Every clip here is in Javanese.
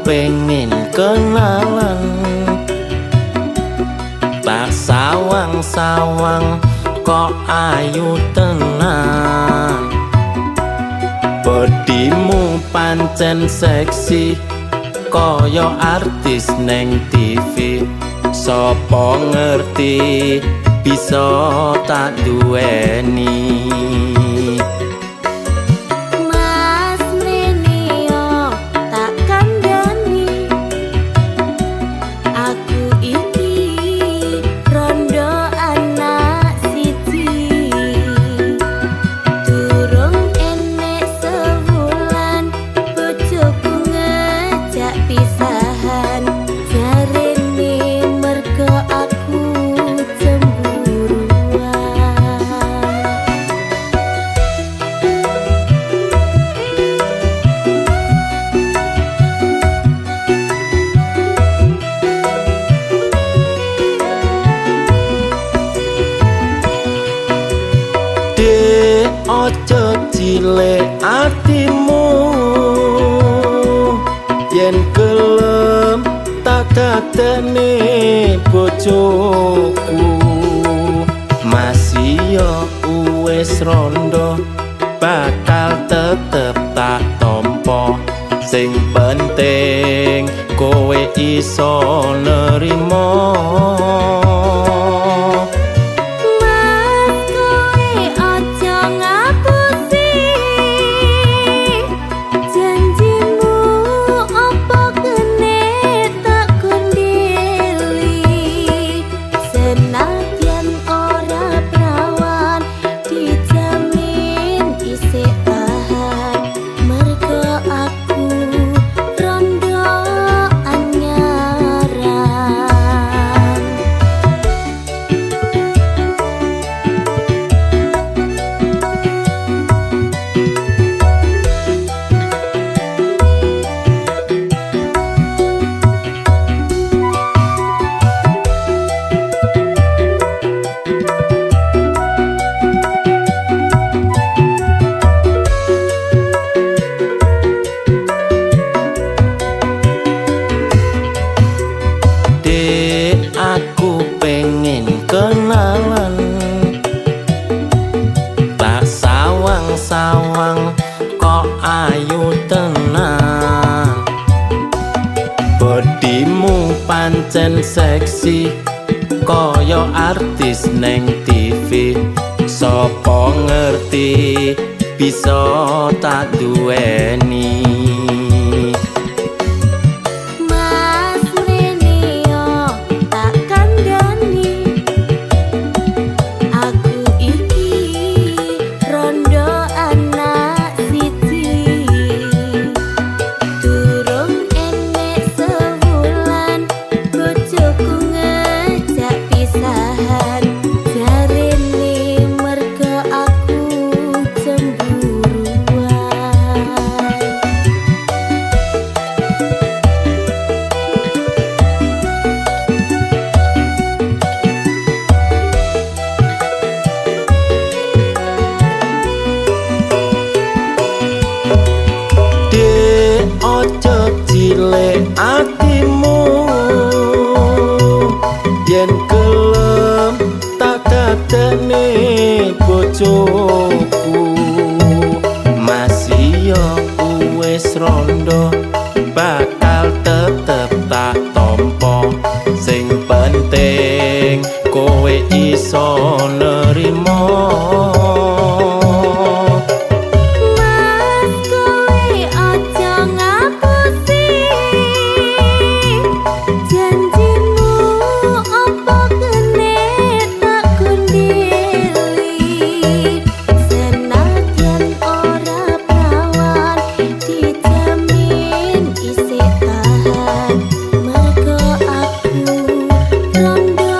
pengen kenalan, tak sawang-sawang kok ayu tenan. Bodimu pancen seksi koyo artis neng TV. Sopo ngerti bisa tak duweni. Mas Menio tak kandhani, aku iki rondo anak siji. Durung enek sewulan bojoku ngejak pisahan. Jarene mergo aku cemburuan. Dek ojo cilik atimu, yen gelem tak dadekne bojoku. Masih yo wis rondo bakal tetep tak tompo. Sing penting kowe iso nerimo. Mas kowe aja ngapusi janjimu, apa kene tak kondeli. Senadyan ora prawan dijamin isih tahan, mergo aku rondo anyaran. Dek, aku pengen kenalan, tak sawang-sawang kok ayu tenan. Bodimu pancen seksi koyo artis neng TV. Sopo ngerti bisa tak duweni. Mas Menio tak kandhani, aku iki rondo anak siji. Durung enek sewulan bojoku ngejak pisahan. Jarene mergo aku cemburuan. Dek, ojo cilik atimu, yen gelem tak dadekne bojoku. Masih yo wis rondo bakal tetep tak tompo. Sing penting kowe iso nerimo. Mas kowe aja ngapusi janjimu, apa kene tak kondeli. Senadyan ora prawan dijamin isih tahan, mergo aku rondo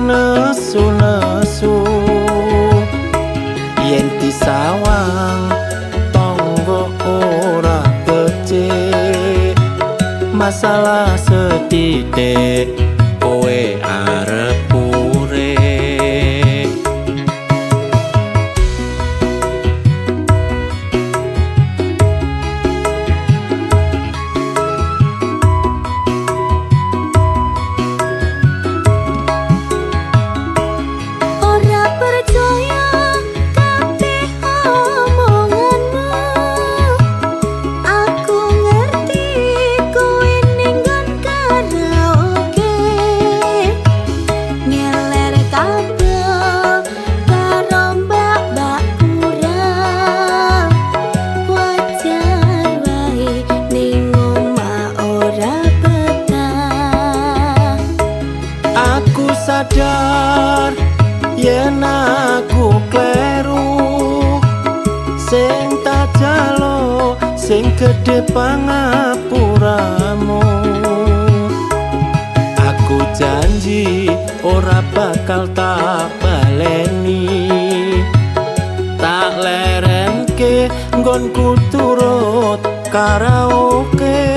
nesu yen disawang tonggo ora becik masalah setitik kowe arep urip ora percaya kabeh omonganmu aku ngerti kowe ning nggon karaoke ngeler kabel karo mbak-mbak kurang wajar wae ning omah ora betah aku sadar yen aku kleru sing tak jalo sing gedhe pangapuramu aku janji ora bakal tak baleni tak lerenke nggonku turut karaoke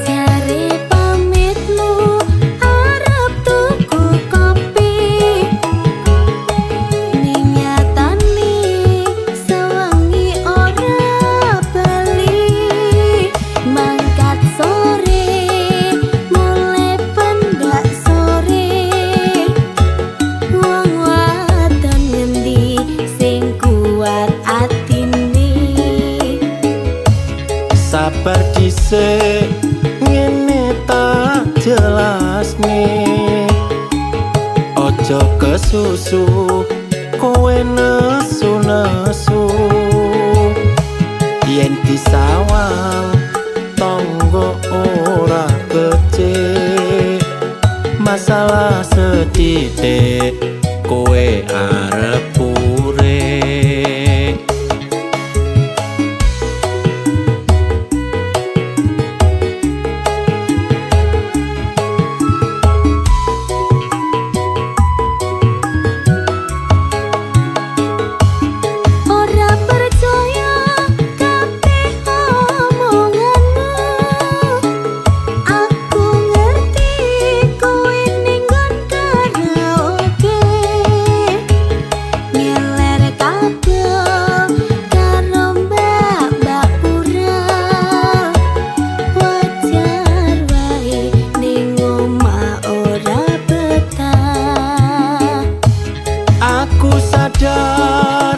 jare pamitmu arep tuku kopi ning nyatane sewengi ora bali mangkat sore mulai pendak sore wong wadon ngendi sing kuat atine sabar dhisik ngene tak jelasne ojo kesusu kowe nesu yen disawang tonggo ora becik masalah setitik kowe arep urip ora percaya kabeh omonganmu aku ngerti kowe ning nggon karaoke ngeler kabel karo mbak-mbak kurang wajar wae ning omah ora betah aku sadar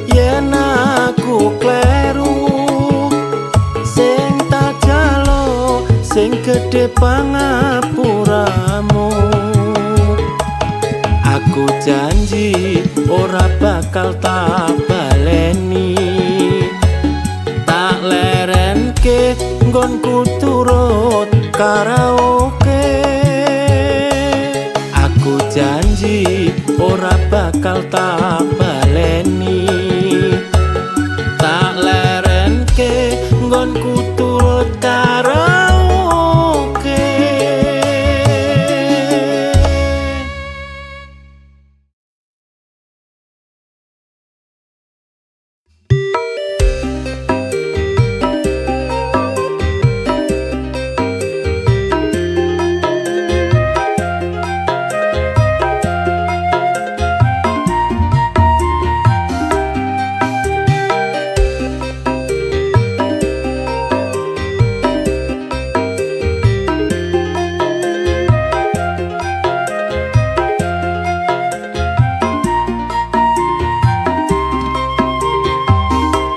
yen aku kleru sing tak jalo sing gedhe pangapuramu aku janji ora bakal tak baleni tak lerenke nggonku turut karaoke aku janji ora bakal tak baleni tak lerenke nggonku turut karaoke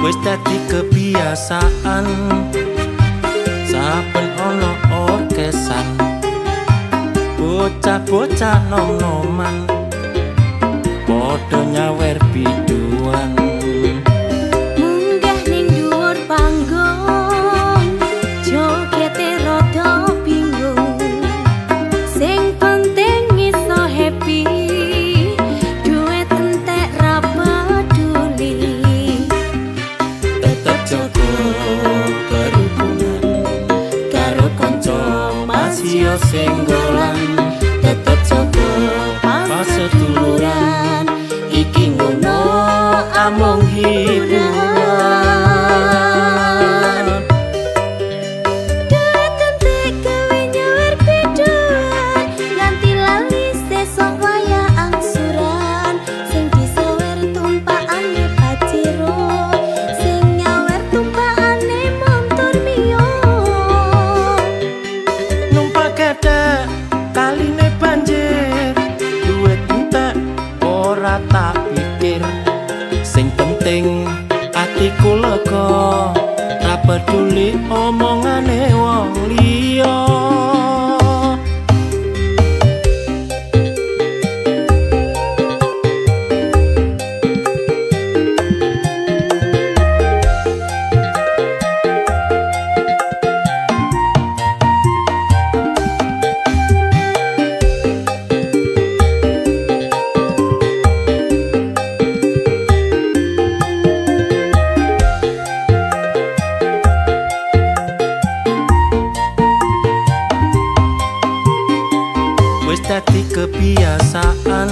wis dadi kebiasaan saben ana orkesan bocah-bocah nom-noman padha nyawer biduan. Munggah ning dhuwur panggung, jogete rada bingung. Sing penting iso happy, duit entek ra peduli. Tetep jaga kerukunan karo kanca masih senggolan. Tetep jaga paseduluran, iki ngono amung hiburan. Duit entek gawe nyawer biduan, nganti lali sesuk wayah angsuran. Sing disawer tumpakane paciro, sing nyawer tumpakane montor mio. Numpak gedhe kaline banjir, duit entek ora tak pikir. Sing penting atiku lega, ra peduli omongane wong liya. Wis dadi kebiasaan,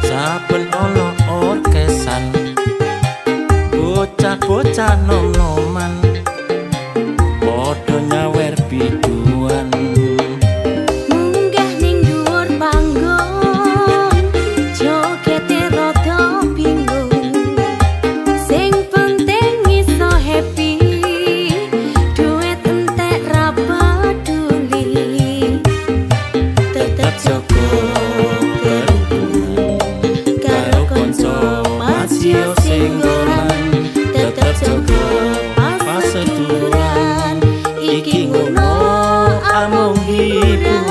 saben ana orkesan, bocah-bocah nom-noman padha nyawer biduan. Munggah ning dhuwur panggung, jogete rada bingung. Sing penting iso happy, duit entek ra peduli. Tetep jaga kerukunan karo kanca masih senggolan. Tetep jaga paseduluran, iki ngono amung hiburan.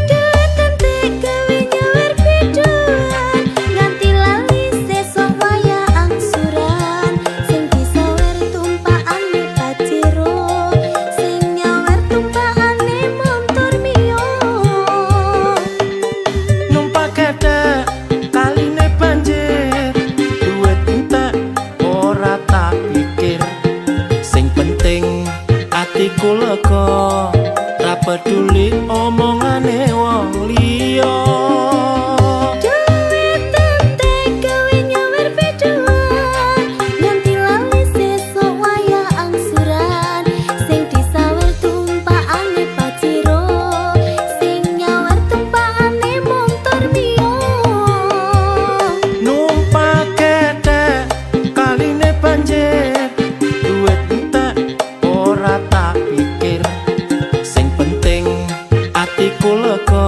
Duit entek gawe nyawer biduan, nganti lali sesuk wayah angsuran. Sing disawer tumpakane paciro, sing nyawer tumpakane montor mio. Numpak gedhe kaline banjir, duit entek ora tak pikir. Sing penting atiku lega, ra peduli omongane wong liya. Duit entek gawe nyawer biduan, nganti lali sesuk wayah angsuran. Sing disawer tumpakane paciro, sing nyawer tumpakane montor mio. Numpak gedhe kaline banjir, duit entek ora tak pikir. Sing penting atiku lega,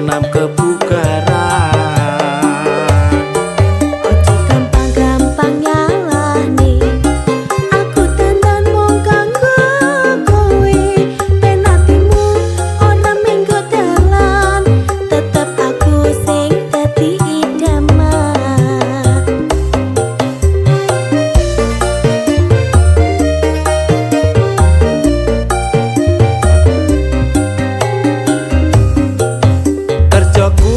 senam kebugaran. Ojo gampang-gampang nyalahne, aku tenan mung kanggo kowe. Ben atimu ora minggo dalan, tetep aku sing dadi idaman. Kerjaku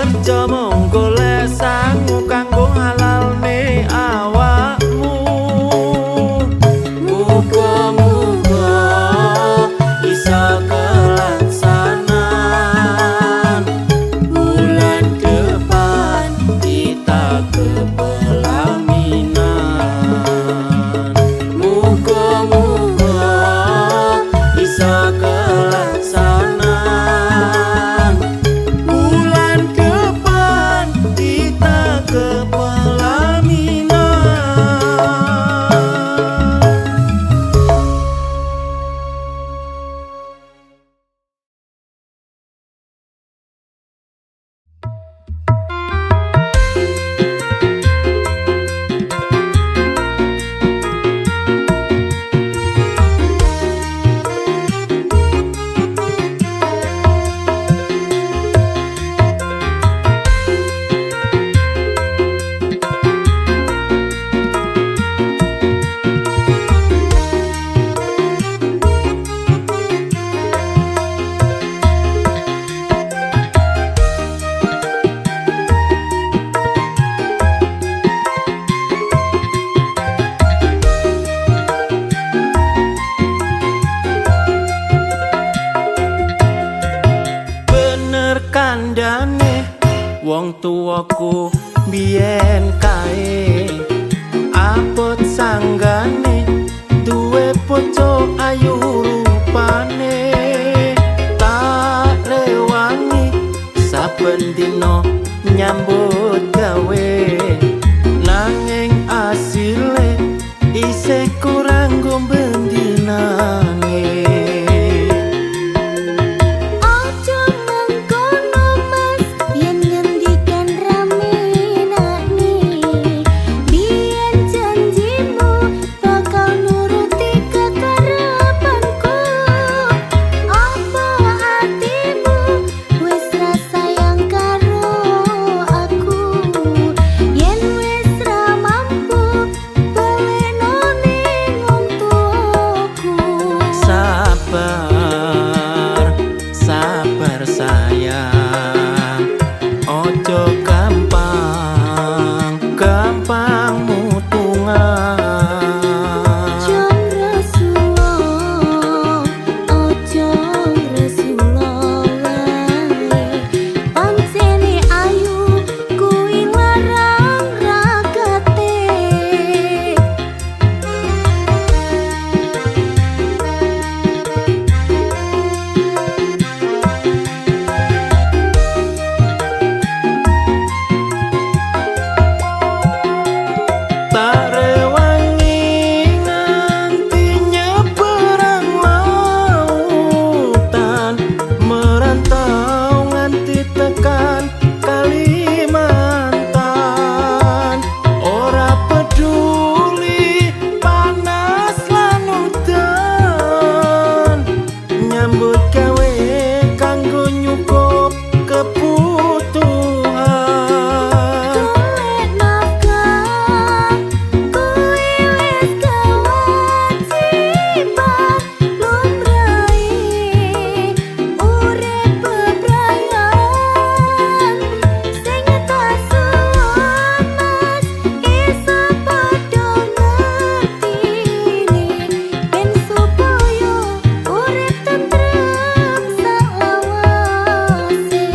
Aja mung golek sangu kanggo halalne awakmu. Muga-muga bisa kelaksanan bulan depan kita ke pelaminan. Muga-muga bisa kelaksanan bulan depan kita ke pelaminan. Kandhane wong tuwaku biyen kae abot sanggane duwe bojo ayu rupane. Tak rewangi saben dina nyambut gawe nanging asile isih kurang gombendinane. Sabar sayang, ojo gampang mutungan. Ojo Rasulullah pancene ayu kuwi larang ragate. Nyambut gawe kanggo nyukup kebutuhan. Golek nafkah kuwi wis kewajiban lumrahe urip bebrayan. Sing tak suwun Mas iso padha ngertine ben supaya urip tentrem salawase.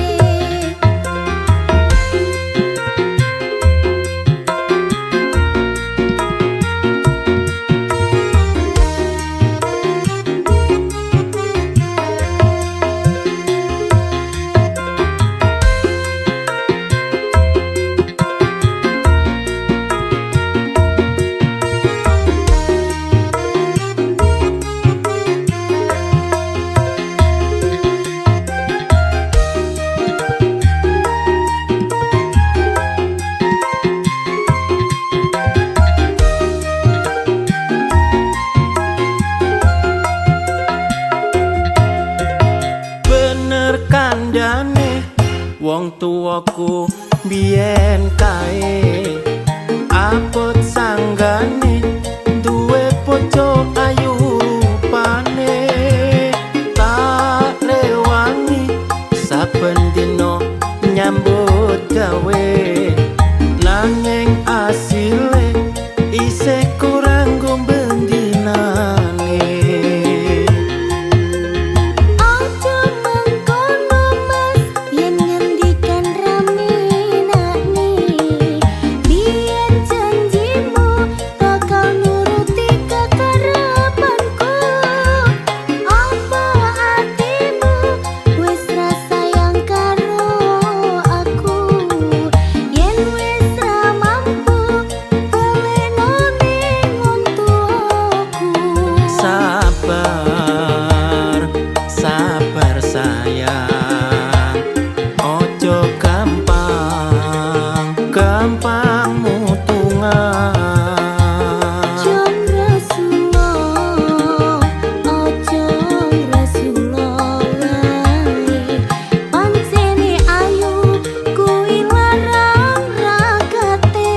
Kandhane wong tuwaku biyen kae abot sanggane duwe bojo ayu rupane. Tak rewangi saben dina nyambut nyambut gawe nanging asile isih kurang gombendinane. Ojo mengkono mas yen ngendikan raminane, biyen janjimu bakal nuruti kekarepanku. Apa atimu wis ra sayang karo aku, yen wis ra mampu baleno ning untukku. Sabar, sabar sayang, ojo gampang, gampang mutungan. Jom Rasulullah, ojo Rasulullah lali, pancene ayu kuwi larang ragate.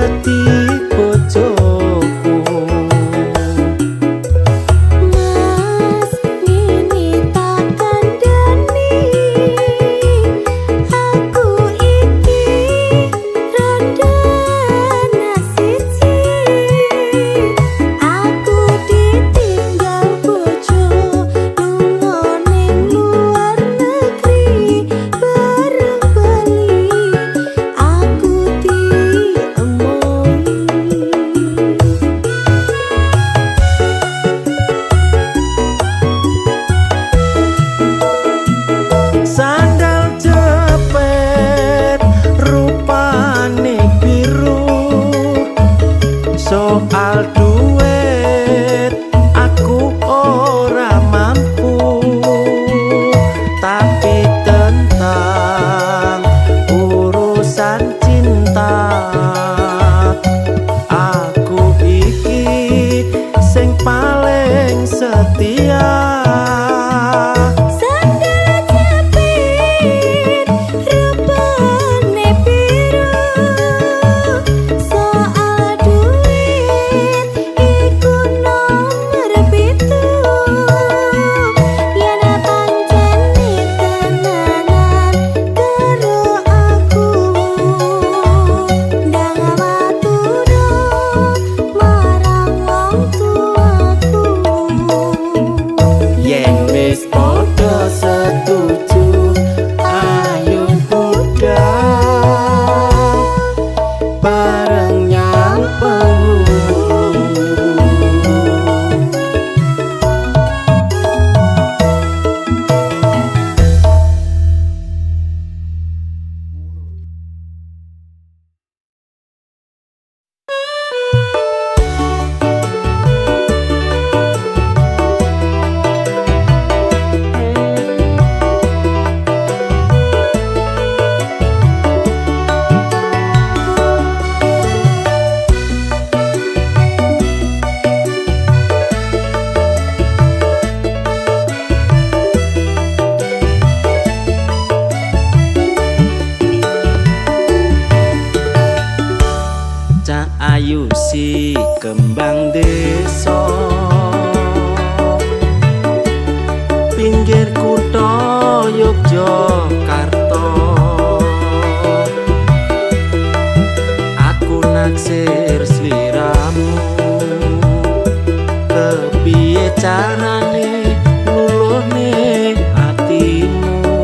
dadi bojoku. Mas ngene tak kandhani, aku iki rada nasiji. Aku ditinggal bojo lunga ning luar negeri bareng bali, aku diemohi. Sandal jepit rupane biru, soal duit aku ora mampu, tapi tentang urusan cinta aku iki sing paling setia. Sandal jepit rupane biru, soal duit iku nomor pitu. Yen pancen tenanan karo aku, ndang matura marang wong tuaku. Yen wis padha setuju, ayo budal bareng nyang penghulu. Cak ayu si kembang desa, pinggir kutha Yogyakarta. Aku naksir sliramu, kepiye carane luluhne atimu.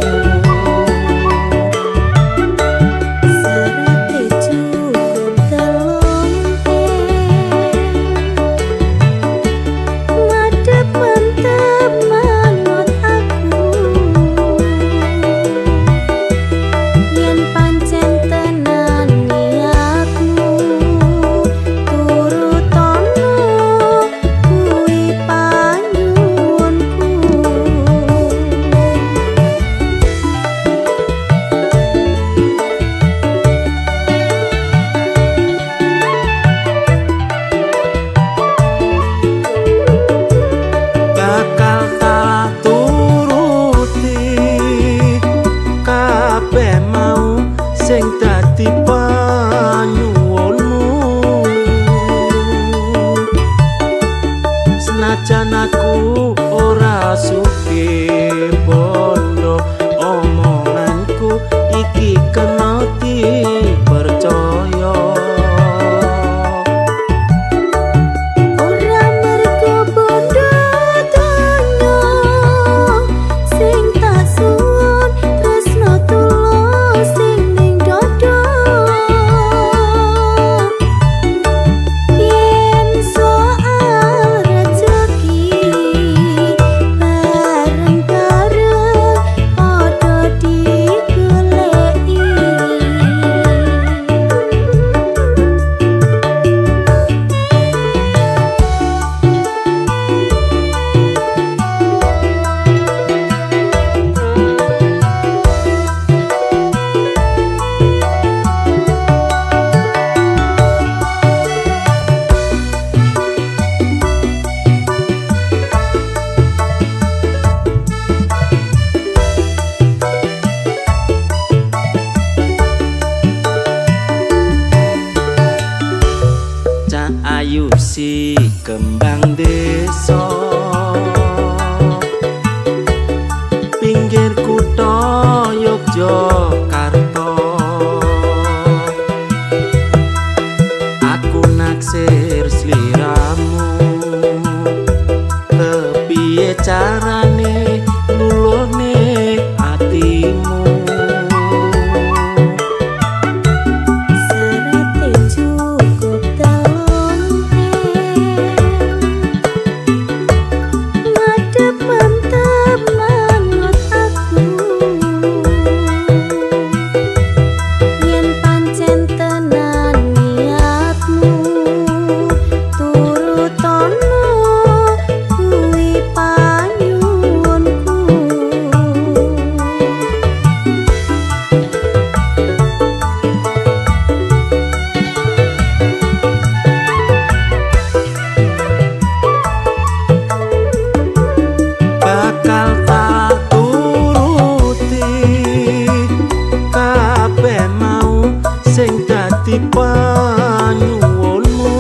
Serate cukup telung madhep mantep manut aku. Yen pancen tenan niatmu turutono kuwi panyuwunku. Bakal tak turuti kabeh mau sing dadi panyuwunmu. Senajan aku ora sugih bondo, omonganku iki kena dipercaya. Ora mergo bondo donya sing tak suwun, tresno tulus sing ning dada. Yen soal rejeki bareng-bareng padha digoleki. siji kembang desa pinggir kutha Yogyakarta. Aku naksir sliramu, kepiye carane luluhne atimu. Serate cukup telung madhep mantep manut aku. Yen pancen tenan niatmu turutono kuwi panyuwunku. Bakal tak turuti kabeh mau sing dadi panyuwunmu.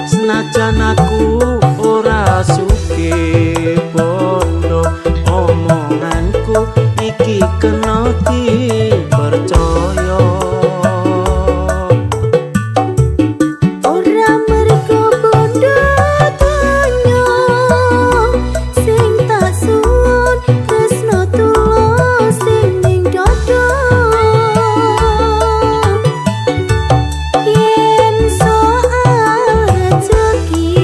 Senajan aku ora sugih bondo, omonganku iki kena dipercaya. Ora mergo bondo donya sing tak suwun tresno tulus sing ning dada. Yen soal rejeki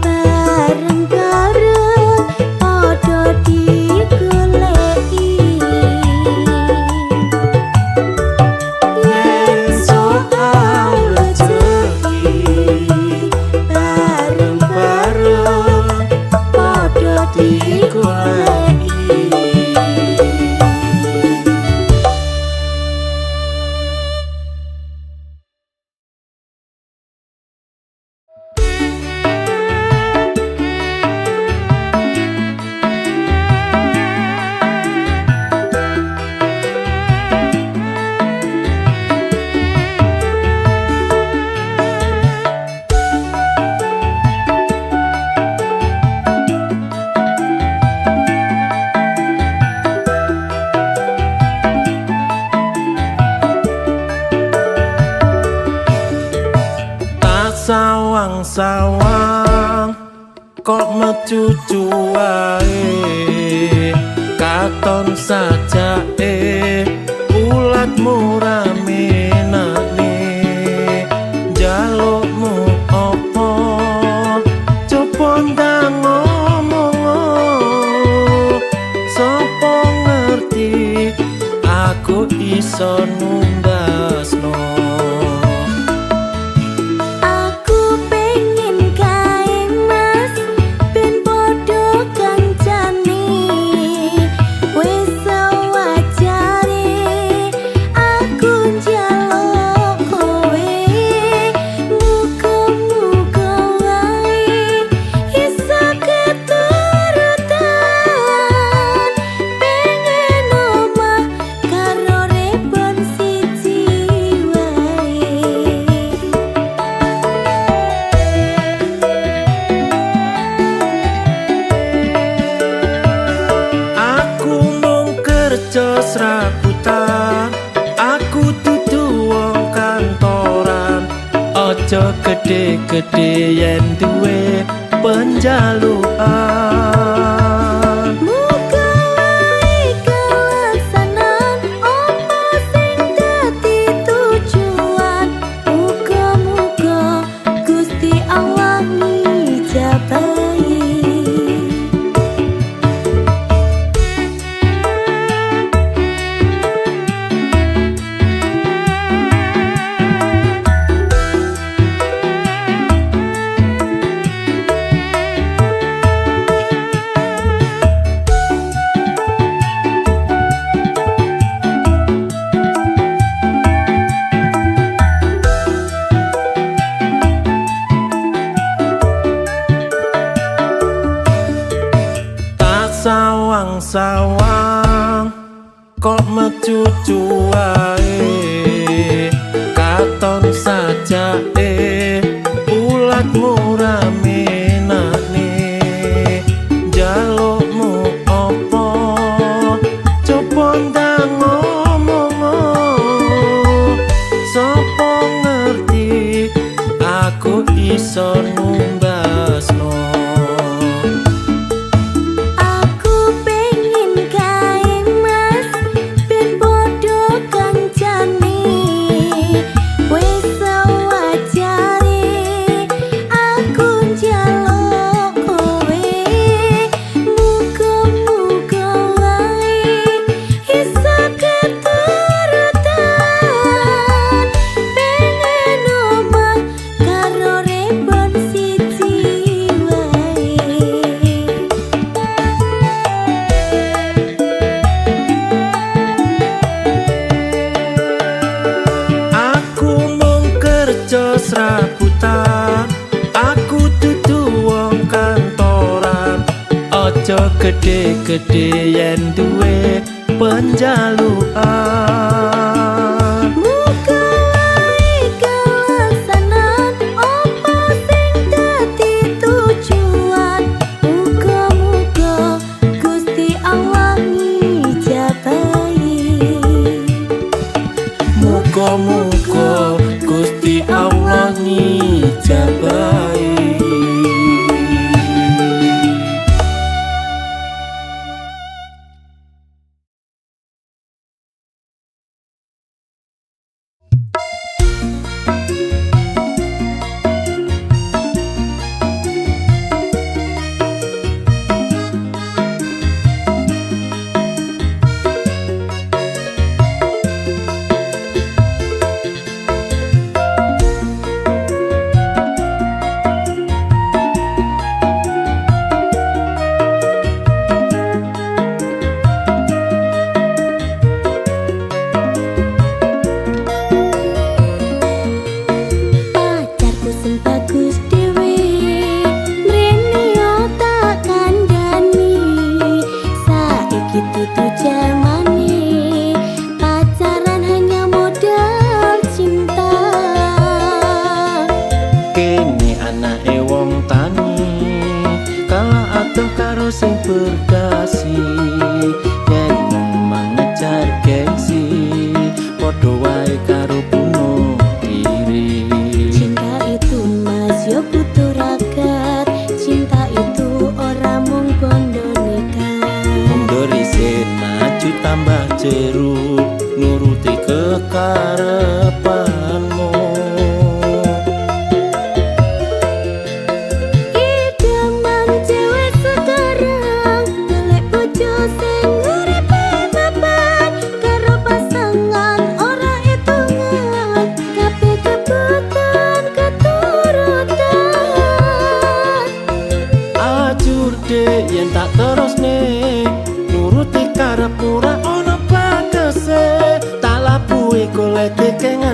bareng-bareng padha digoleki. Yen soal rejeki bareng-bareng padha digoleki. Tak sawang-sawang kok mecucu wae, katon sajake ulatmu ramenane. Jalukmu apa coba ndang ngomong, sapa ngerti aku iso nundasno. Aku pengen kae mas ben padha kancane wis sewajare aku njaluk kowe muga-muga wae iso keturutan pengen omah karo rebon siji wae. Aku mung kerja serabutan, aku dudu wong kantoran. Aja gede-gede yen duwe penjalukan. Muga wae kelaksanan apa sing dadi tujuan. Muga-muga Gusti Allah ngijabahi. sawang kok mecucu wae. katon sajake ulatmu rame nakne jalukmu opo coba ndang ngomong sapa ngerti aku iso numbasno. Aku pengen kae mas ben padha kancane wis sewajare aku njaluk kowe muga-muga wae iso keturutan pengen omah karo rebon siji wae. Aku mung kerja serabutan, aku dudu wong kantoran. Aja gede-gede yen duwe penjalukan. Muga wae kelaksanan apa sing dadi tujuan. Muga-muga Gusti Allah ngijabahi. Muga-muga Gusti Allah ngijabahi. Pacarku sing bagus dhewe mrene yo tak kandhani saiki dudu jamane pacaran hanya modal cinta. Kene anake wong tani kalah adoh karo sing berdasi yen memang ngejar gengsi padha wae karo bunuh diri. Cinta itu mas yo butuh ragat, cinta itu ora mung bondo nekat. Mundur isin maju tambah jeruk nuruti kekarepanmu. Idaman cewek sekarang golek bojo sing uripe mapan karo pasangan ora hitungan kabeh kebutuhan keturutan. Ajur dek yen tak terusne nuruti karep ora ana batese tak labuhi golek kekengan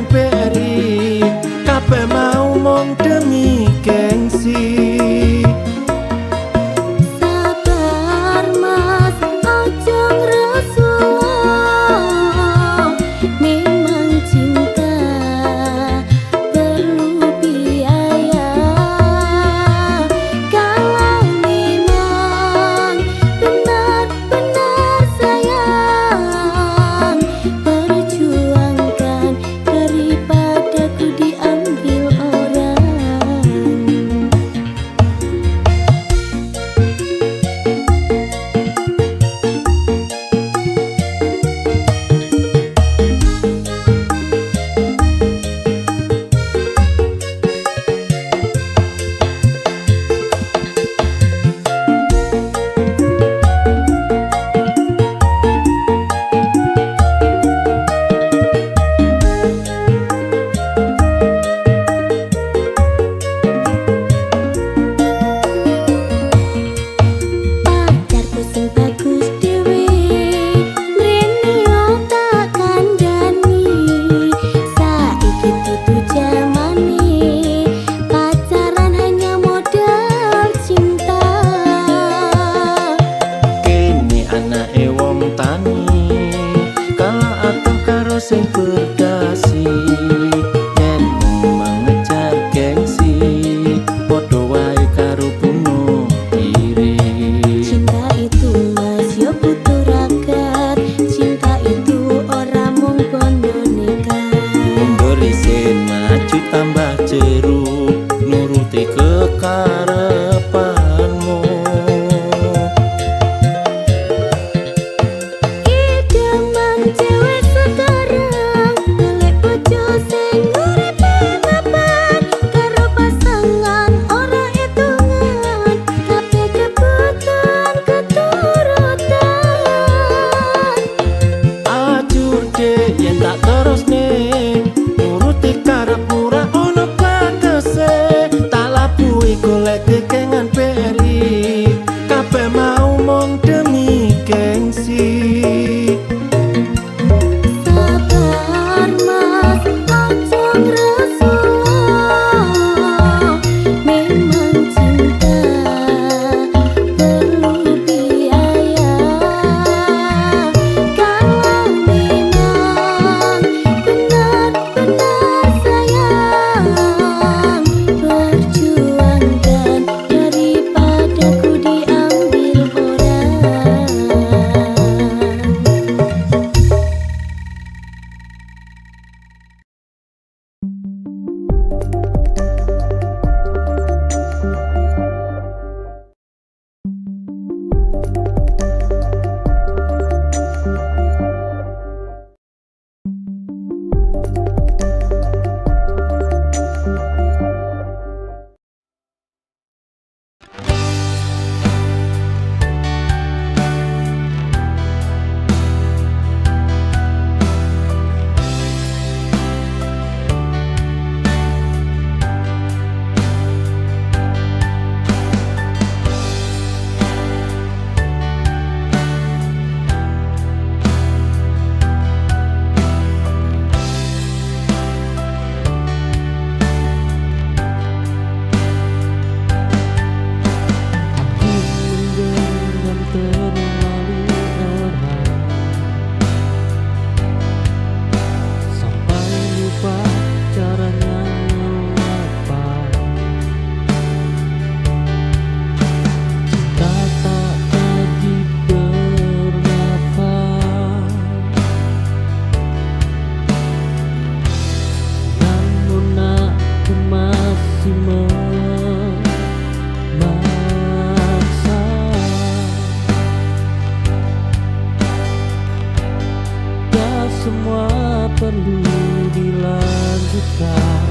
perlu dilanjutkan,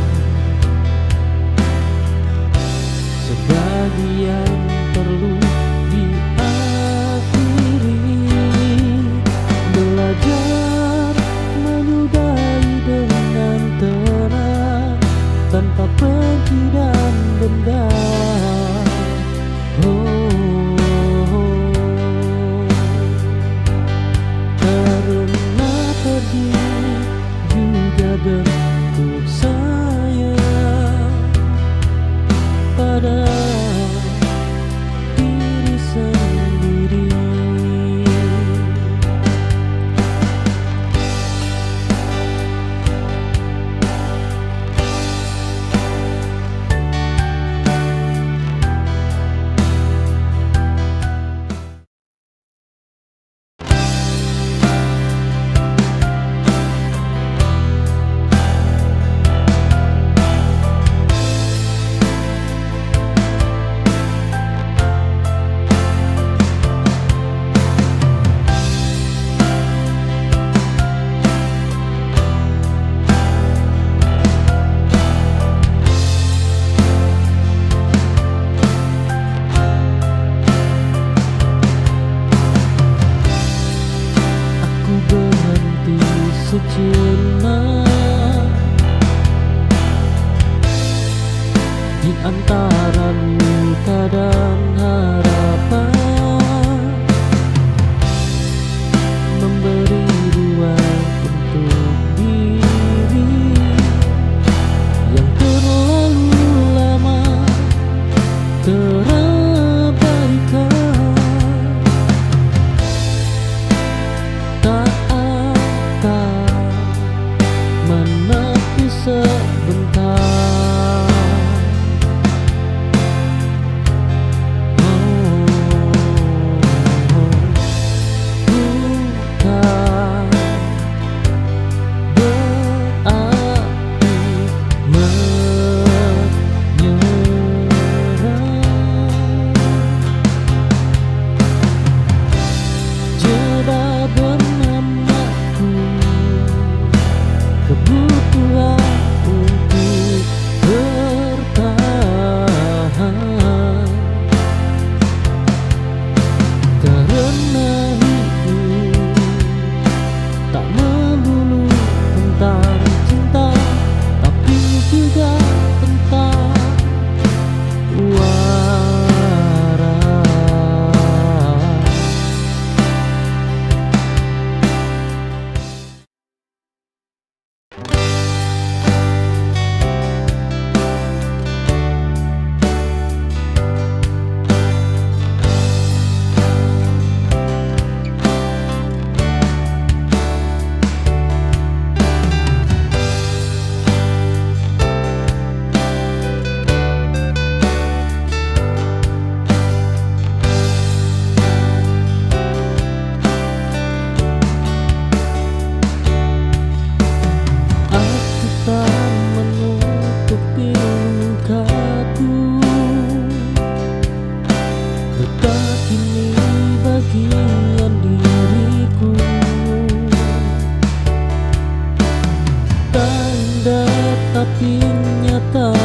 sebagian perlu diakhiri. Belajar menyudahi dengan tenang, tanpa benci dan dendam. Karena pergi juga bentuk sayang pada diri sendiri. Sejenak di antara luka dan harapan, memberi ruang untuk diri yang terlalu lama terabaikan. Tak menepi sebentar. Bukan berarti menyerah. Jeda bernamaku, kebutuhan untuk bertahan. Karena hidup tak melulu tentang cinta, tapi juga tentang waras. Tapi nyata,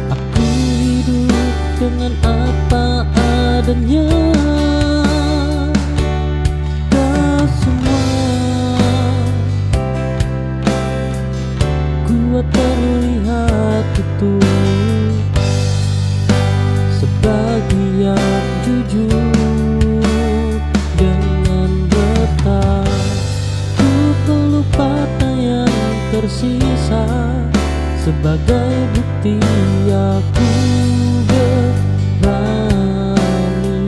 aku hidup dengan apa adanya. Tak semua gua terlihat utuh, sebagian jujur dengan bertah. Patah yang tersisa sebagai bukti aku berani.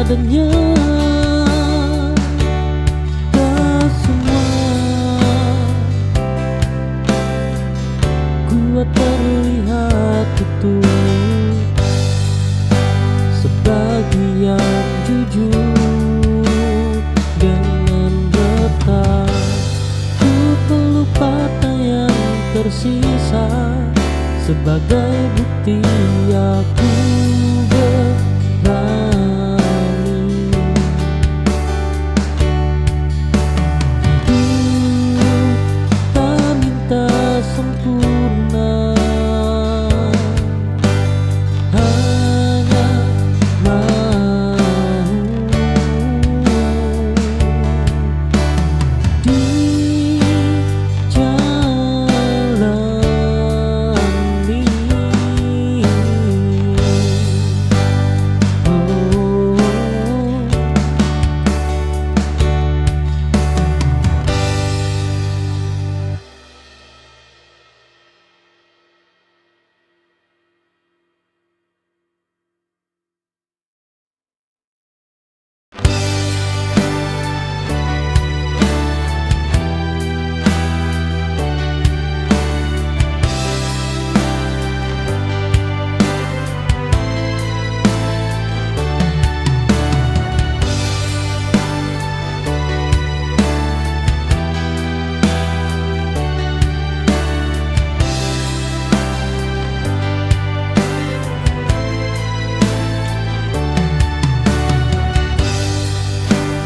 adanya tak semua. Gua terlihat itu sebagian jujur dengan retak. Ku peluk patah yang tersisa sebagai bukti aku berani. Hidup tak minta sempurna, hanya mau dijalani.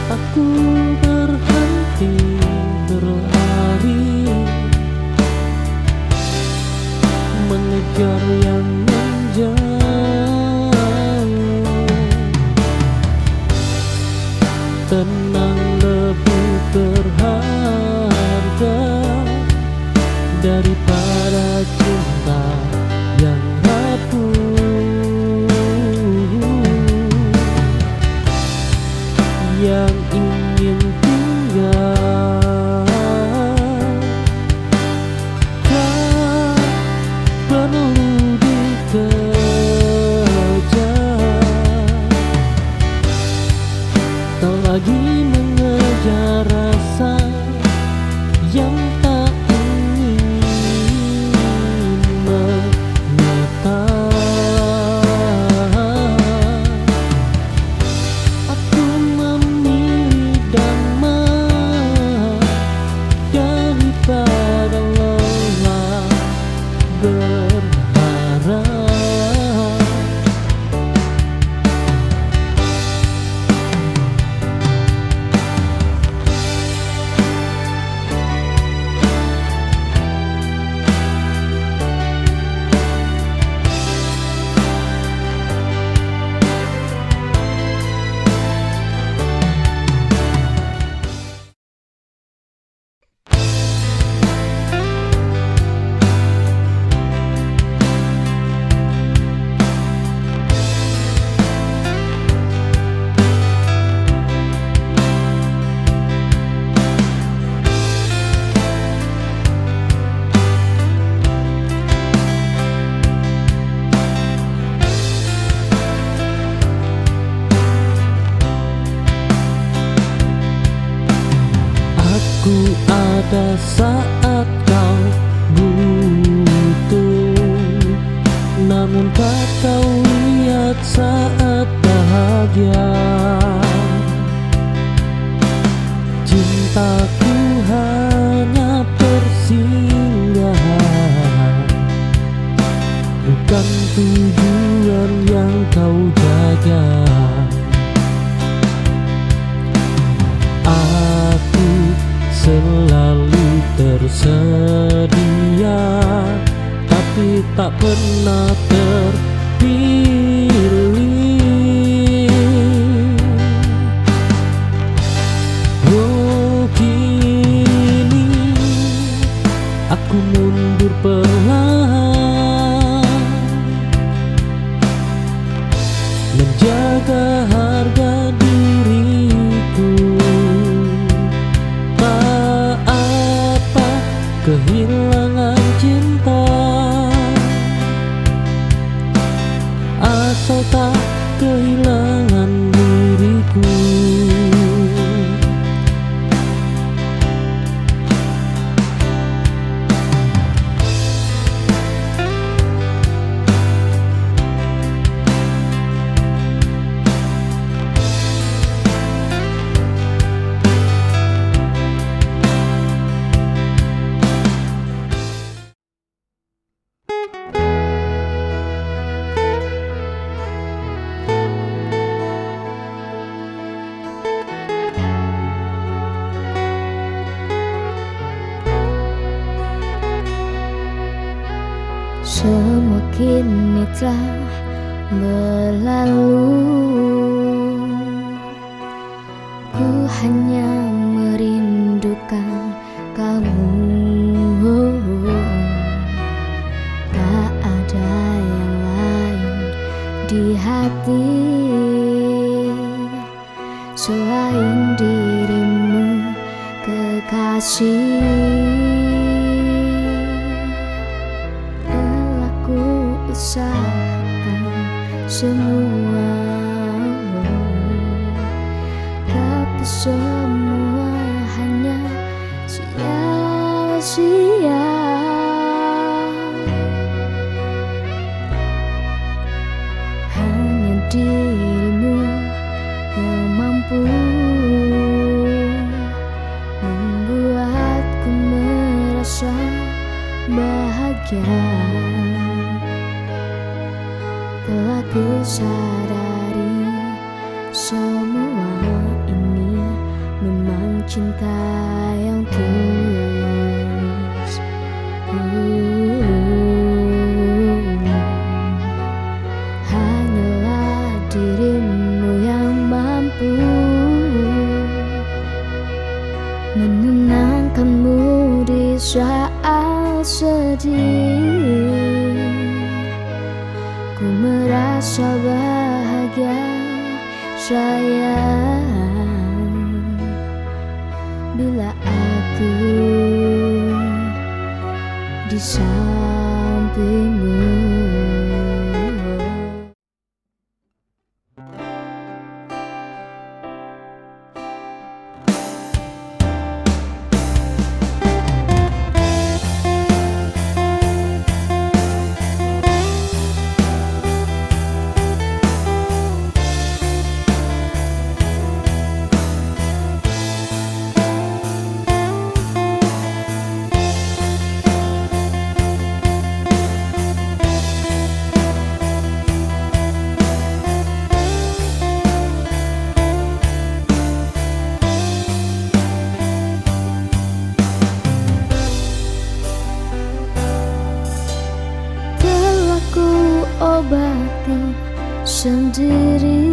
Aku berhenti berlari, mengejar yang menjauh. Tenang lebih berharga daripada cinta yang rapuh. Yang ingin tinggal tak perlu dikejar, tak lagi mengejar rasa yang tak ingin menetap. Daripada lelah berharap, aku ada saat kau butuh, namun tak kau lihat saat bahagia. Cintaku hanya persinggahan, bukan tujuan yang kau jaga. Aku selalu tersedia, tapi tak pernah terpilih. Oh, kini aku mundur perlahan menjadi kini telah berlalu. Ku hanya merindukan kamu. Tak ada yang lain di hati selain dirimu, kekasih. Telah ku usahakan semua, tapi semua hanya sia-sia. Hanya dirimu yang mampu membuatku merasa bahagia. Telah ku sadari semua ini memang cinta yang tulus. Hanyalah dirimu yang mampu menenangkanmu di saat sedih. Ku merasa bahagia sayang bila aku di sampingmu. Obati sendiri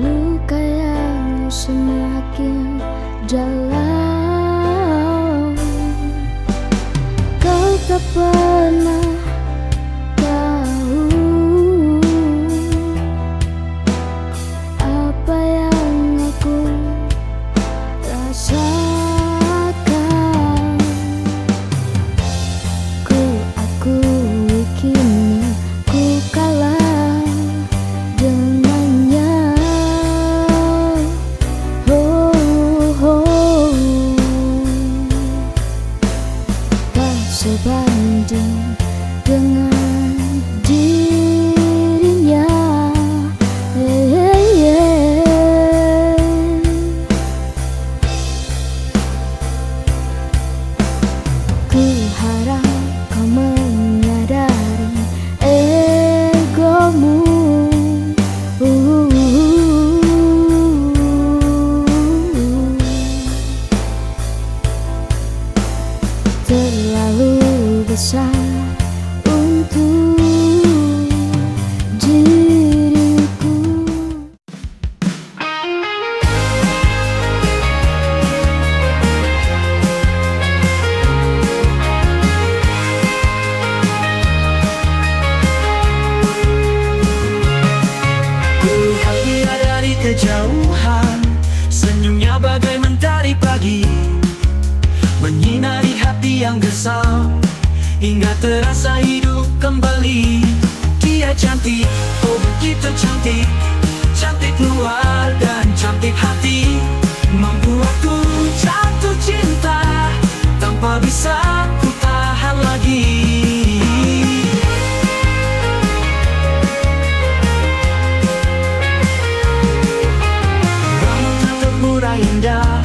luka yang semakin dalam. Kau tak pernah tahu apa yang aku rasakan. Sebanding dengan dirinya, Ku harap kau menyadari egomu. Terlalu besar untuk diriku. Kulihat dia dari kejauhan, senyumnya bagai mentari pagi, menyinari hati yang gersam hingga terasa hidup kembali. Dia cantik, oh begitu cantik, cantik luar dan cantik hati, membuatku jatuh cinta tanpa bisa ku tahan lagi. Rambutnya terburai indah,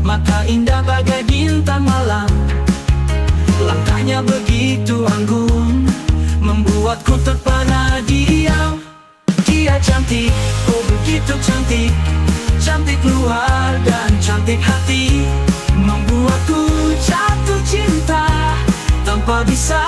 mata indah bagai bintang malam. Langkahnya begitu anggun, membuatku terpana diam. Dia cantik, oh begitu cantik, cantik luar dan cantik hati, membuatku jatuh cinta tanpa bisa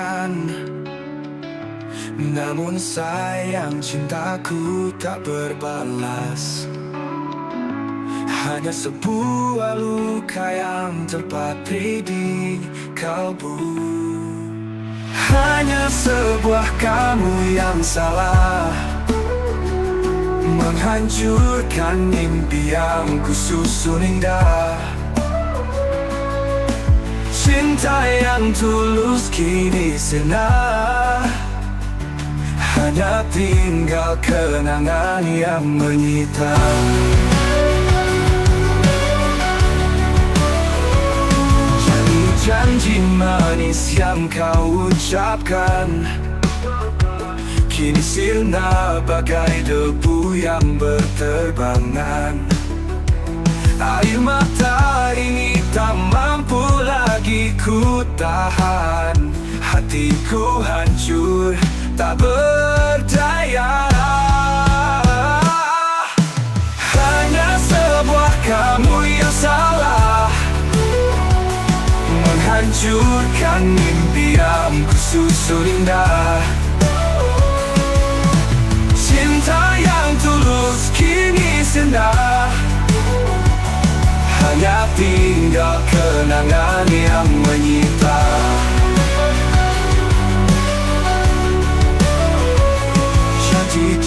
kenangan. Namun sayang cintaku tak berbalas, hanya sebuah luka yang terpatri di kalbu. Hanya sebuah kamu yang salah, menghancurkan mimpi yang kususun indah. Cinta yang tulus kini sirna, hanya tinggal kenangan yang menyita. Janji manis yang kau ucapkan kini sirna bagai debu yang berterbangan. Air mata ini tak mampu lagi ku tahan, hatiku hancur tak berdaya. Hanya sebuah kamu yang salah, menghancurkan mimpi yang kususun indah. Cinta yang tulus kini sirna, hanya tinggal kenangan yang menyita.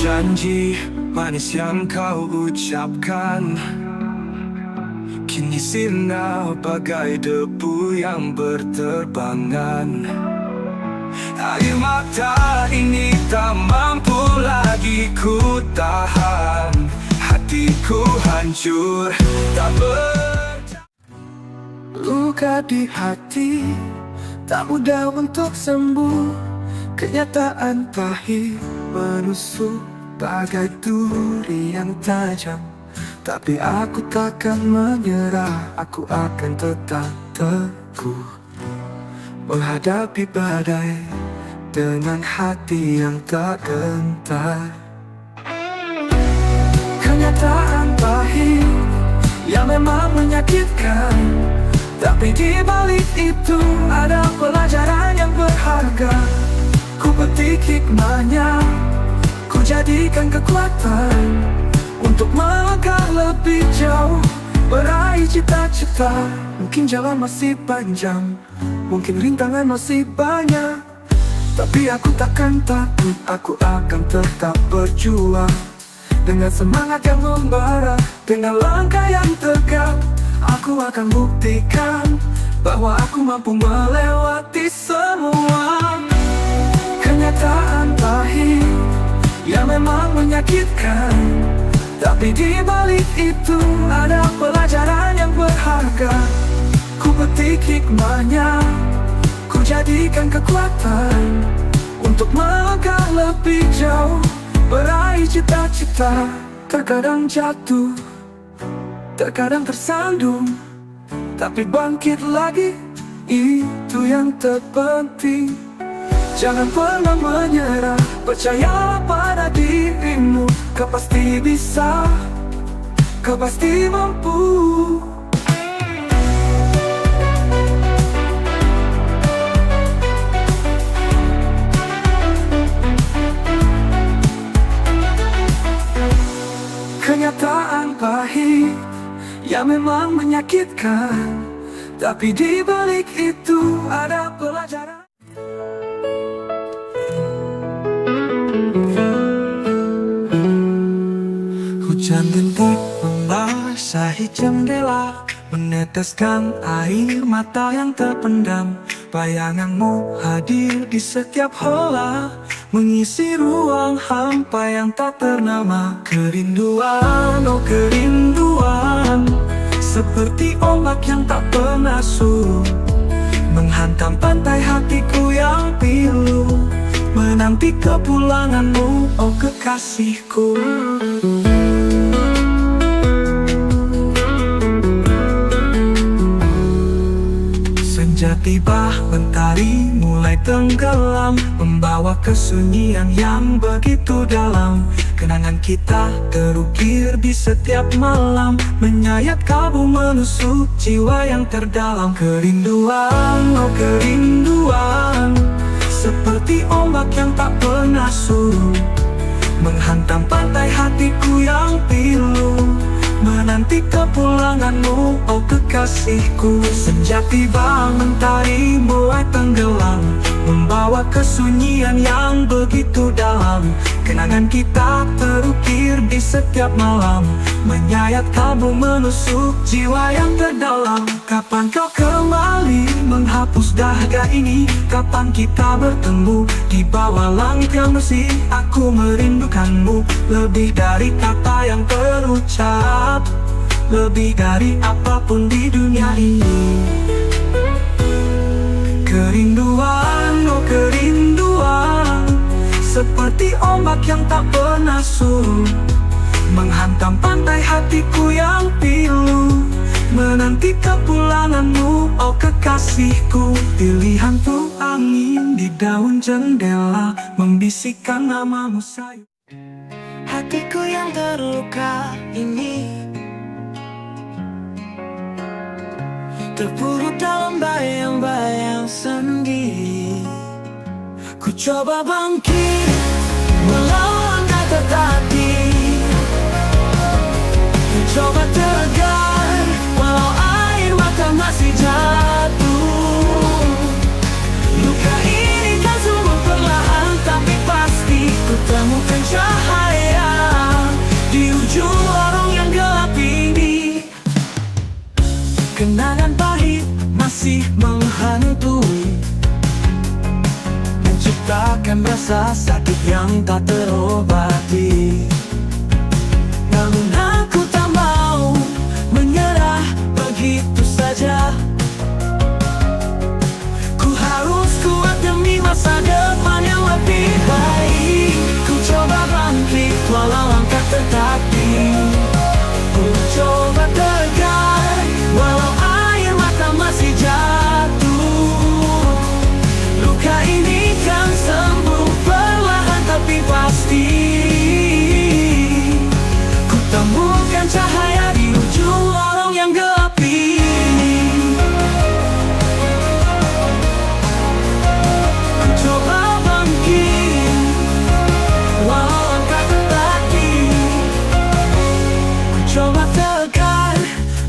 Janji manis yang kau ucapkan kini sirna bagai debu yang berterbangan. Air mata ini tak mampu lagi ku tahan, hatiku hancur tak berdaya. Luka di hati tak mudah untuk sembuh. Kenyataan pahit menusuk bagai duri yang tajam. Tapi aku takkan menyerah, aku akan tetap teguh menghadapi badai dengan hati yang tak gentar. Kenyataan pahit yang memang menyakitkan, tapi di balik itu ada pelajaran yang berharga. Ku petik hikmahnya, ku jadikan kekuatan untuk melangkah lebih jauh, meraih cita-cita. Mungkin jalan masih panjang, mungkin rintangan masih banyak, tapi aku takkan takut, aku akan tetap berjuang. Dengan semangat yang membara, dengan langkah yang tegak, aku akan buktikan bahwa aku mampu melewati semua. Kenyataan pahit yang memang menyakitkan, tapi di balik itu ada pelajaran yang berharga. Ku petik hikmahnya, ku jadikan kekuatan untuk melangkah lebih jauh, meraih cita-cita. Terkadang jatuh, terkadang tersandung, tapi bangkit lagi, itu yang terpenting. Jangan pernah menyerah, percayalah pada dirimu. Kau pasti bisa, kau pasti mampu. Kenyataan pahit yang memang menyakitkan, tapi di balik itu ada pelajaran. Hujan rintik membasahi jendela, meneteskan air mata yang terpendam. Bayanganmu hadir di setiap helah, mengisi ruang hampa yang tak ternama. Kerinduan, oh kerinduan, seperti ombak yang tak pernah surut, menghantam pantai hatiku yang pilu, menanti kepulanganmu, oh kekasihku. Senja tiba, mentari mulai tenggelam, membawa kesunyian yang begitu dalam. Kenangan kita terukir di setiap malam, menyayat kalbu menusuk jiwa yang terdalam. Kerinduan, oh kerinduan, seperti ombak yang tak pernah surut, menghantam pantai hatiku yang pilu, menanti kepulanganmu, oh kekasihku. Senja tiba, mentari mulai tenggelam, membawa kesunyian yang begitu dalam. Kenangan kita terukir di setiap malam, menyayat kalbu menusuk jiwa yang terdalam. Kapan kau kembali menghapus dahaga ini? Kapan kita bertemu di bawah langit yang bersih? Aku merindukanmu lebih dari kata yang terucap, lebih dari apapun di dunia ini. Kerinduan, oh kerinduan, seperti ombak yang tak pernah surut, menghantam pantai hatiku yang pilu, menanti kepulanganmu, oh kekasihku. Pilihan tuh angin di daun jendela, membisikkan namamu sayang. Hatiku yang terluka ini terpuruk dalam bayang-bayang sendiri. Ku coba bangkit, melawan kata tadi, ku coba tegar, walau air mata masih jatuh. Luka ini kan sembuh perlahan, tapi pasti ku temukan cahaya di ujung lorong yang gelap ini. Kenangan pahit masih menghantui, menciptakan rasa sakit yang tak terobati. Namun aku tak mau menyerah begitu saja. Ku harus kuat demi masa depan yang lebih baik. Ku coba bangkit walau langkah tertatih, ku coba tegar, walau air mata masih jatuh. Luka ini kan sembuh perlahan, tapi pasti ku temukan cahaya di ujung lorong yang gelap ini. Ku coba bangkit walau langkah tertatih, ku coba tegar,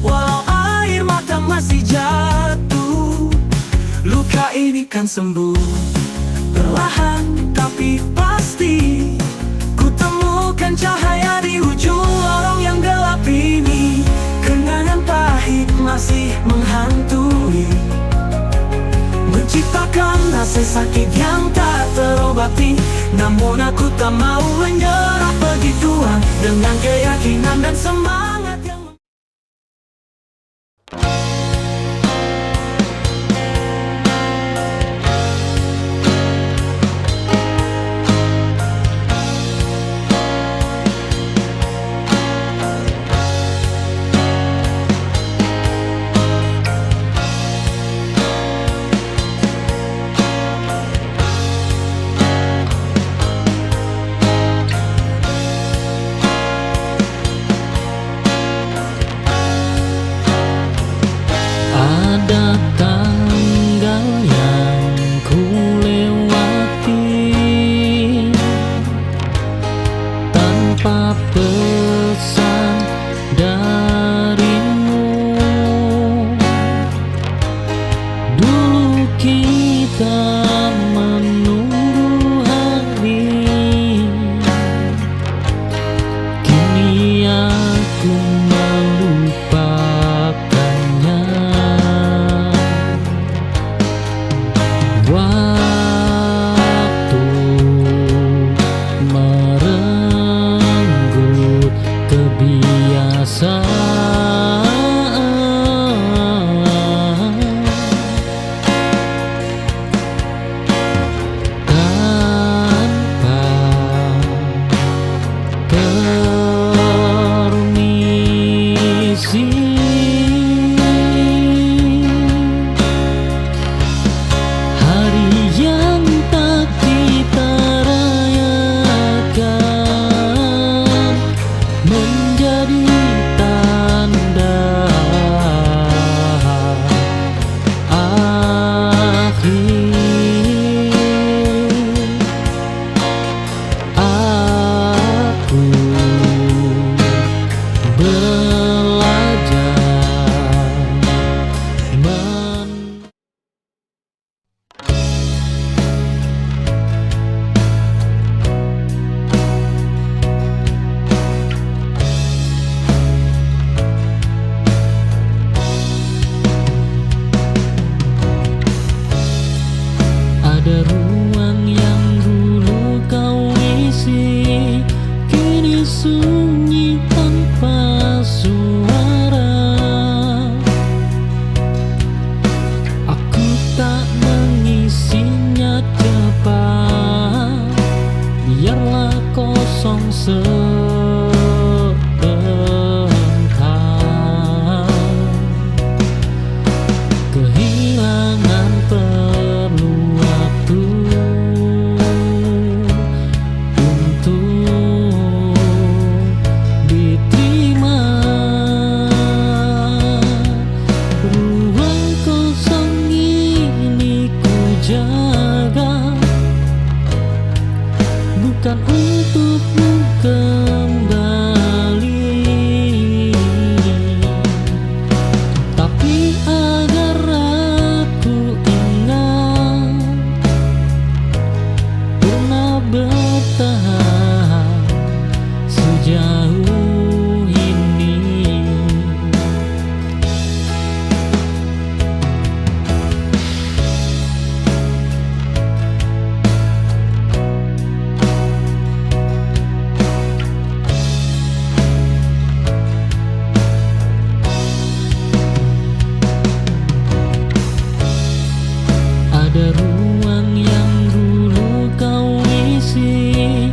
walau air mata masih jatuh. Luka ini kan sembuh perlahan, tapi pasti ku temukan cahaya di ujung lorong yang gelap ini. Kenangan pahit masih menghantui, menciptakan rasa sakit yang tak terobati. Namun aku tak mau menyerah begituan, dengan keyakinan dan semangat yang sebentar, kehilangan perlu waktu untuk diterima. Ruang kosong ini ku jaga, bukan untukmu kembali, tapi agar aku ingat pernah bertahan sejauh ini. Ada ruang yang dulu kau isi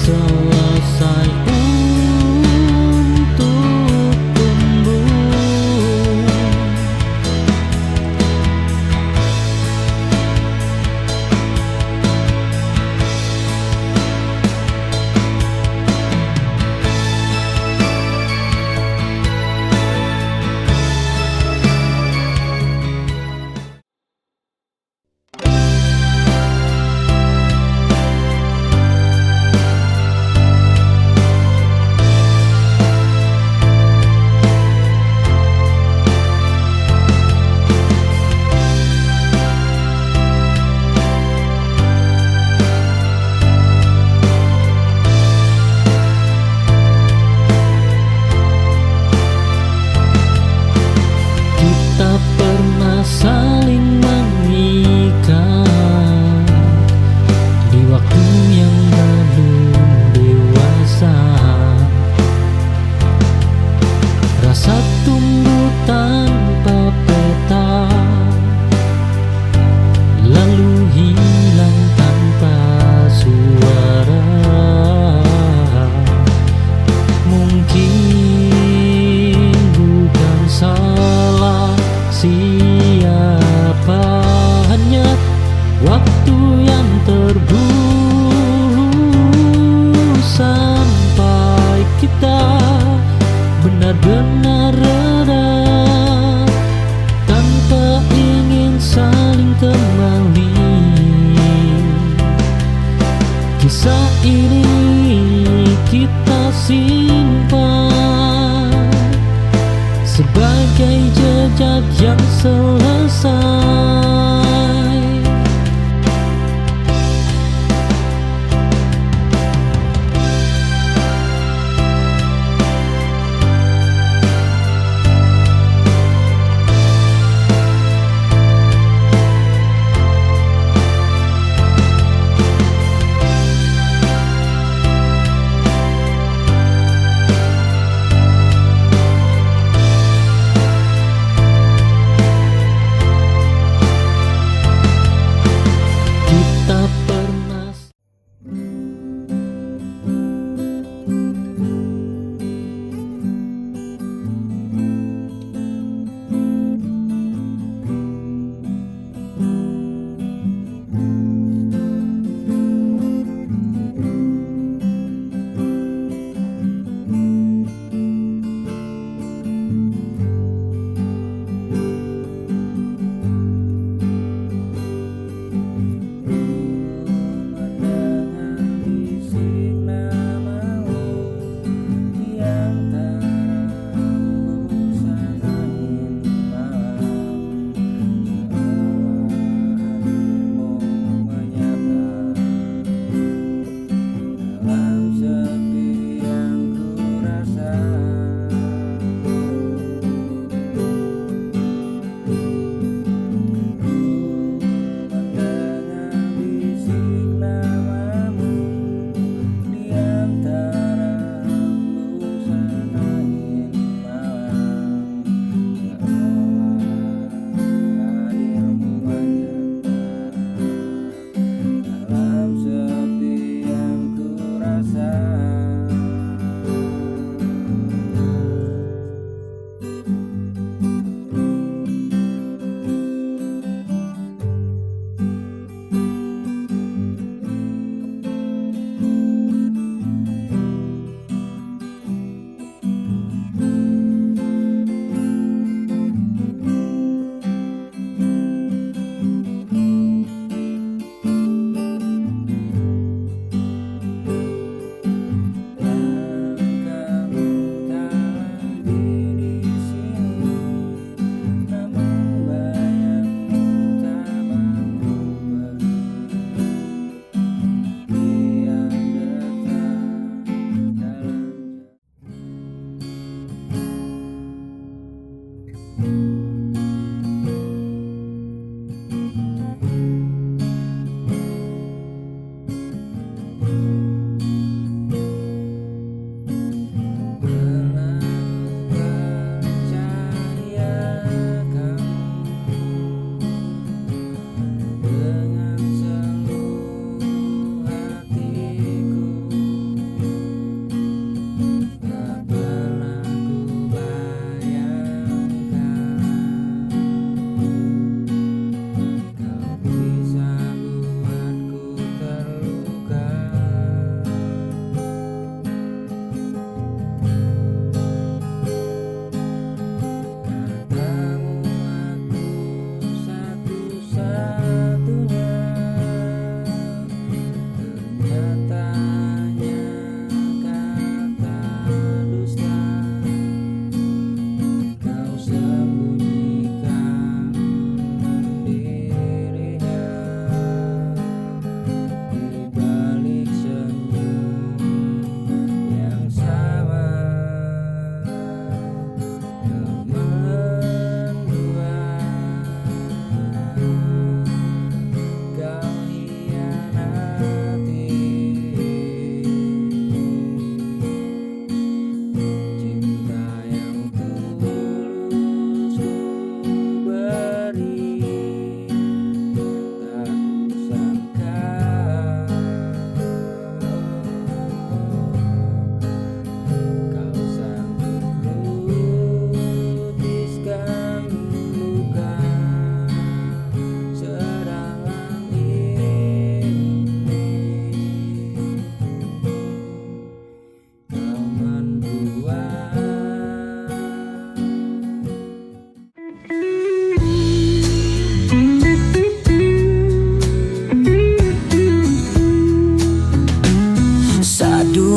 selesai untuk tumbuh. Kita pernah saling mengikat di waktu yang belum dewasa. Rasa tumbuh tanpa peta, lalu hilang tanpa suara. Mungkin bukan salah siapa, hanya waktu yang terburu sampai kita benar-benar reda tanpa ingin saling kembali. Kisah ini kita simpan sebagai jejak yang selesai. Kita pernah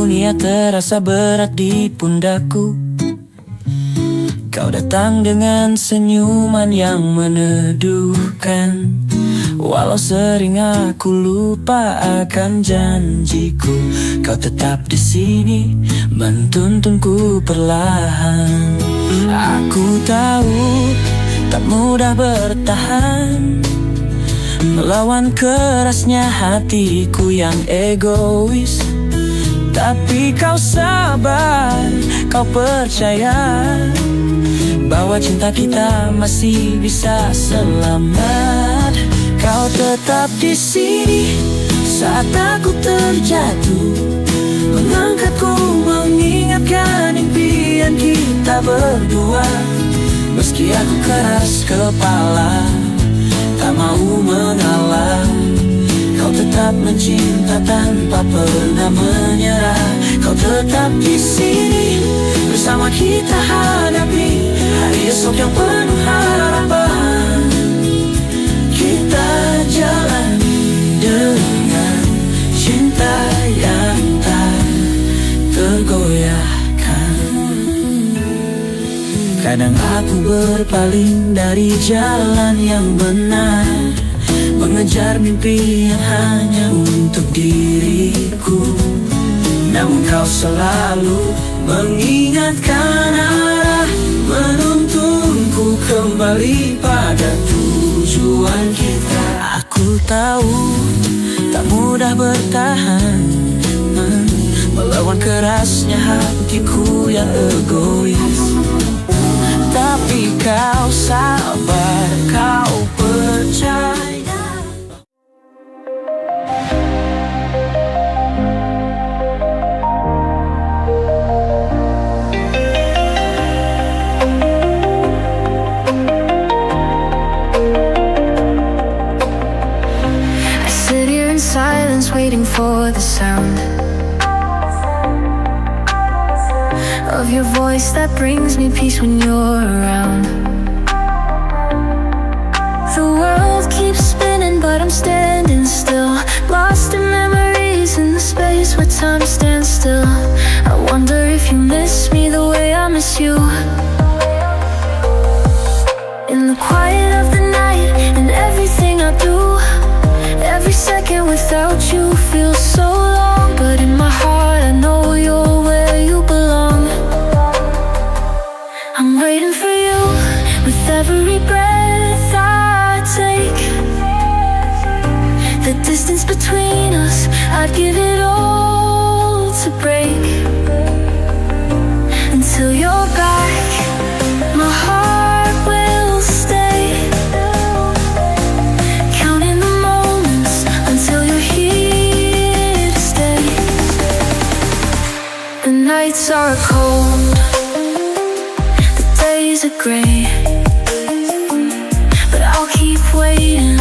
dunia terasa berat di pundakku. Kau datang dengan senyuman yang meneduhkan. Walau sering aku lupa akan janjiku, kau tetap di sini mentuntunku perlahan. Aku tahu tak mudah bertahan melawan kerasnya hatiku yang egois. Tapi kau sabar, kau percaya bahwa cinta kita masih bisa selamat. Kau tetap di sini saat aku terjatuh, mengangkatku, mengingatkan impian kita berdua. Meski aku keras kepala, tak mau mengalah, kau tetap mencinta tanpa pernah menyerah. Kau tetap di sini bersama kita hadapi hari esok yang penuh harapan. Kita jalani dengan cinta yang tak tergoyahkan. Kadang aku berpaling dari jalan yang benar, mengejar mimpi yang hanya untuk diriku. Namun kau selalu mengingatkan arah, menuntunku kembali pada tujuan kita. Aku tahu tak mudah bertahan melawan kerasnya hatiku yang egois. Tapi kau sabar, kau percaya. Silence, waiting for the sound of your voice that brings me peace when you're around. The world keeps spinning, but I'm standing still, lost in memories in the space where time stands still. I wonder if you miss me the way I miss you. In the quiet of the night, and everything I do, every second without you feels so long. But in my heart I know you're where you belong. I'm waiting for you with every breath I take. The distance between us, I'd give it all to break. Until you're back, my heart will stay, counting the moments until you're here to stay. The nights are cold, the days are gray, but I'll keep waiting.